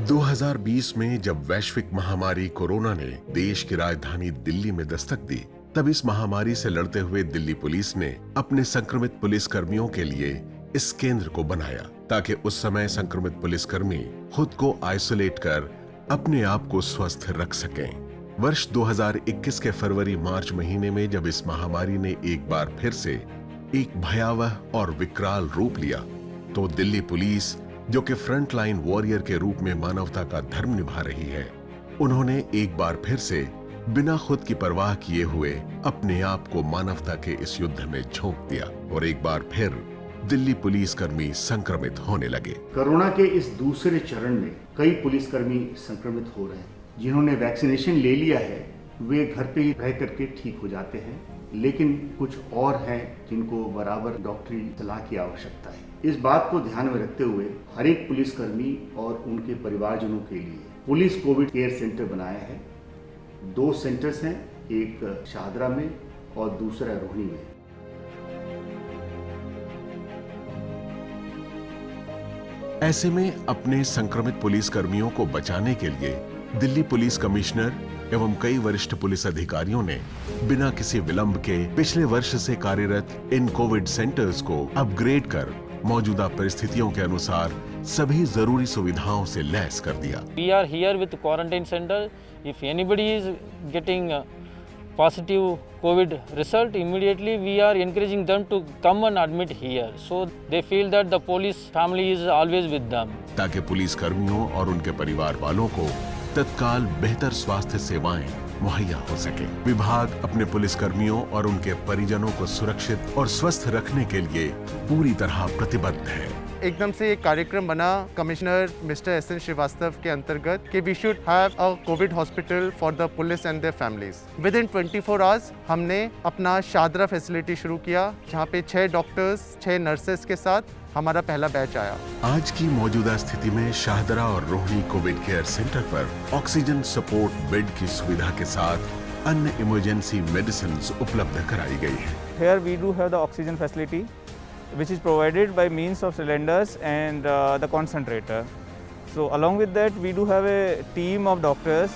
2020 में जब वैश्विक महामारी कोरोना ने देश की राजधानी दिल्ली में दस्तक दी, तब इस महामारी से लड़ते हुए दिल्ली पुलिस ने अपने संक्रमित पुलिस कर्मियों के लिए इस केंद्र को बनाया ताकि उस समय संक्रमित पुलिसकर्मी खुद को आइसोलेट कर अपने आप को स्वस्थ रख सकें। वर्ष 2021 के फरवरी मार्च महीने में जब इस महामारी ने एक बार फिर से एक भयावह और विकराल रूप लिया, तो दिल्ली पुलिस, जो कि फ्रंट लाइन वॉरियर के रूप में मानवता का धर्म निभा रही है, उन्होंने एक बार फिर से बिना खुद की परवाह किए हुए अपने आप को मानवता के इस युद्ध में झोंक दिया और एक बार फिर दिल्ली पुलिसकर्मी संक्रमित होने लगे। कोरोना के इस दूसरे चरण में कई पुलिसकर्मी संक्रमित हो रहे हैं। जिन्होंने वैक्सीनेशन ले लिया है वे घर पे ही रह करके ठीक हो जाते हैं, लेकिन कुछ और हैं जिनको बराबर डॉक्टरी सलाह की आवश्यकता है। इस बात को ध्यान में रखते हुए हर एक पुलिसकर्मी और उनके परिवारजनों के लिए पुलिस कोविड केयर सेंटर बनाया है। 2 सेंटर्स हैं, एक शाहदरा में और दूसरा रोहिणी में। ऐसे में अपने संक्रमित पुलिस कर्मियों को बचाने के लिए दिल्ली पुलिस कमिश्नर एवं कई वरिष्ठ पुलिस अधिकारियों ने बिना किसी विलंब के पिछले वर्ष से कार्यरत इन कोविड सेंटर्स को अपग्रेड कर मौजूदा परिस्थितियों के अनुसार सभी जरूरी सुविधाओं से लैस कर दिया। We are here with quarantine center. If anybody is getting positive COVID result, immediately we are encouraging them to come and admit here. So they feel that the police family is always with them. ताकि police कर्मियों और उनके परिवार वालों को तत्काल बेहतर स्वास्थ्य सेवाएं मुहैया हो सके। विभाग अपने पुलिस कर्मियों और उनके परिजनों को सुरक्षित और स्वस्थ रखने के लिए पूरी तरह प्रतिबद्ध है। एकदम से एक कार्यक्रम बना कमिश्नर मिस्टर एस.एन. श्रीवास्तव के अंतर्गत कि we should have a covid hospital for the police and their families. Within 24 hours हमने अपना शाहदरा फैसिलिटी शुरू किया, जहाँ पे 6 डॉक्टर्स 6 नर्सेस के साथ हमारा पहला बैच आया। आज की मौजूदा स्थिति में शाहदरा और रोहिणी कोविड केयर सेंटर पर ऑक्सीजन सपोर्ट बेड की सुविधा के साथ अन्य इमरजेंसी मेडिसिन उपलब्ध कराई गई है। Here we do have the oxygen facility, which is provided by means of cylinders and the concentrator. So along with that, we do have a team of doctors.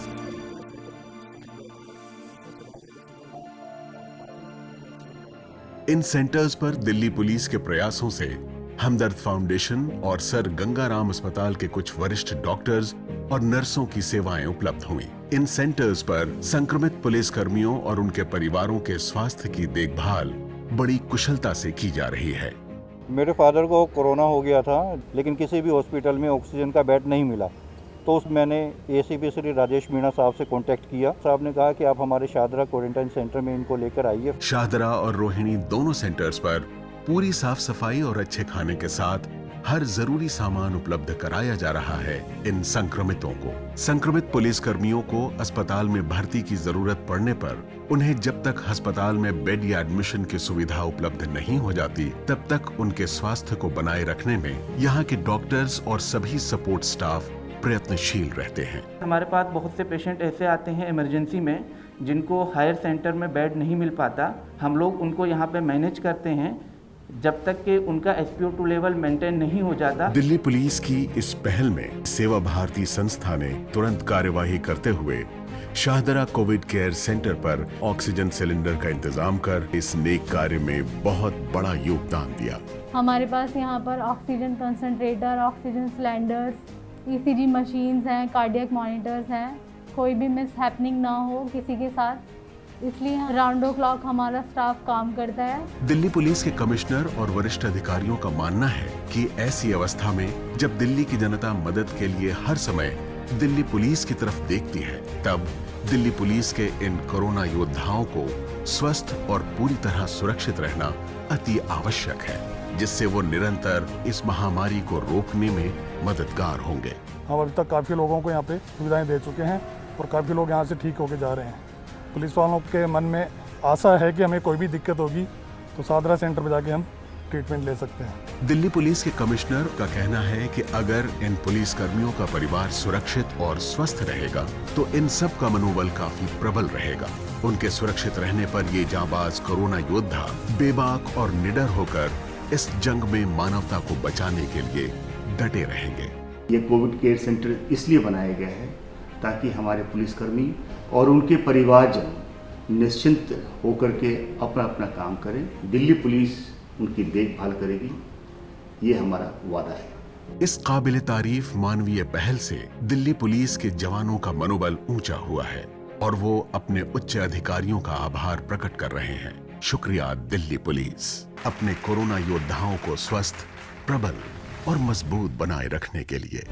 In centres पर Delhi police के प्रयासों से हमदर्द foundation और sir Gangaram अस्पताल के कुछ वरिष्ठ doctors और नर्सों की सेवाएं उपलब्ध हुई। इन सेंटर्स पर संक्रमित पुलिस कर्मियों और उनके परिवारों के स्वास्थ्य की देखभाल बड़ी कुशलता से की जा रही है। मेरे फादर को कोरोना हो गया था, लेकिन किसी भी हॉस्पिटल में ऑक्सीजन का बेड नहीं मिला, तो मैंने एसीपी श्री राजेश मीणा साहब से कांटेक्ट किया। साहब ने कहा कि आप हमारे शाहदरा क्वारंटाइन सेंटर में इनको लेकर आइए। शाहदरा और रोहिणी दोनों सेंटर्स पर पूरी साफ सफाई और अच्छे खाने के साथ हर जरूरी सामान उपलब्ध कराया जा रहा है इन संक्रमितों को। संक्रमित पुलिस कर्मियों को अस्पताल में भर्ती की जरूरत पड़ने पर उन्हें जब तक अस्पताल में बेड या एडमिशन की सुविधा उपलब्ध नहीं हो जाती, तब तक उनके स्वास्थ्य को बनाए रखने में यहाँ के डॉक्टर्स और सभी सपोर्ट स्टाफ प्रयत्नशील रहते हैं। हमारे पास बहुत से पेशेंट ऐसे आते हैं इमरजेंसी में जिनको हायर सेंटर में बेड नहीं मिल पाता। हम लोग उनको यहाँ पे मैनेज करते हैं जब तक कि उनका SpO2 लेवल मेंटेन नहीं हो जाता। दिल्ली पुलिस की इस पहल में सेवा भारती संस्था ने तुरंत कार्यवाही करते हुए शाहदरा कोविड केयर सेंटर पर ऑक्सीजन सिलेंडर का इंतजाम कर इस नेक कार्य में बहुत बड़ा योगदान दिया। हमारे पास यहाँ पर oxygen concentrator, oxygen cylinders, ECG machines हैं, कार्डियक मॉनिटर्स हैं, कोई भी मिस हैपनिंग ना हो किसी के साथ, इसलिए राउंड द क्लॉक हमारा स्टाफ काम करता है। दिल्ली पुलिस के कमिश्नर और वरिष्ठ अधिकारियों का मानना है कि ऐसी अवस्था में जब दिल्ली की जनता मदद के लिए हर समय दिल्ली पुलिस की तरफ देखती है, तब दिल्ली पुलिस के इन कोरोना योद्धाओं को स्वस्थ और पूरी तरह सुरक्षित रहना अति आवश्यक है, जिससे वो निरंतर इस महामारी को रोकने में मददगार होंगे। हम अभी तक काफ़ी लोगों को यहाँ पे सुविधाएं दे चुके हैं और काफ़ी लोग यहाँ से ठीक होके जा रहे हैं। पुलिस वालों के मन में आशा है कि हमें कोई भी दिक्कत होगी तो शाहदरा सेंटर पे जाके हम ट्रीटमेंट ले सकते हैं। दिल्ली पुलिस के कमिश्नर का कहना है कि अगर इन पुलिस कर्मियों का परिवार सुरक्षित और स्वस्थ रहेगा तो इन सब का मनोबल काफी प्रबल रहेगा। उनके सुरक्षित रहने पर ये जांबाज कोरोना योद्धा बेबाक और निडर होकर इस जंग में मानवता को बचाने के लिए डटे रहेंगे। ये कोविड केयर सेंटर इसलिए बनाया गया है ताकि हमारे पुलिसकर्मी और उनके परिवारजन निश्चिंत होकर के अपना अपना काम करें। दिल्ली पुलिस उनकी देखभाल करेगी, ये हमारा वादा है। इस काबिल तारीफ मानवीय पहल से दिल्ली पुलिस के जवानों का मनोबल ऊंचा हुआ है और वो अपने उच्च अधिकारियों का आभार प्रकट कर रहे हैं। शुक्रिया दिल्ली पुलिस, अपने कोरोना योद्धाओं को स्वस्थ, प्रबल और मजबूत बनाए रखने के लिए।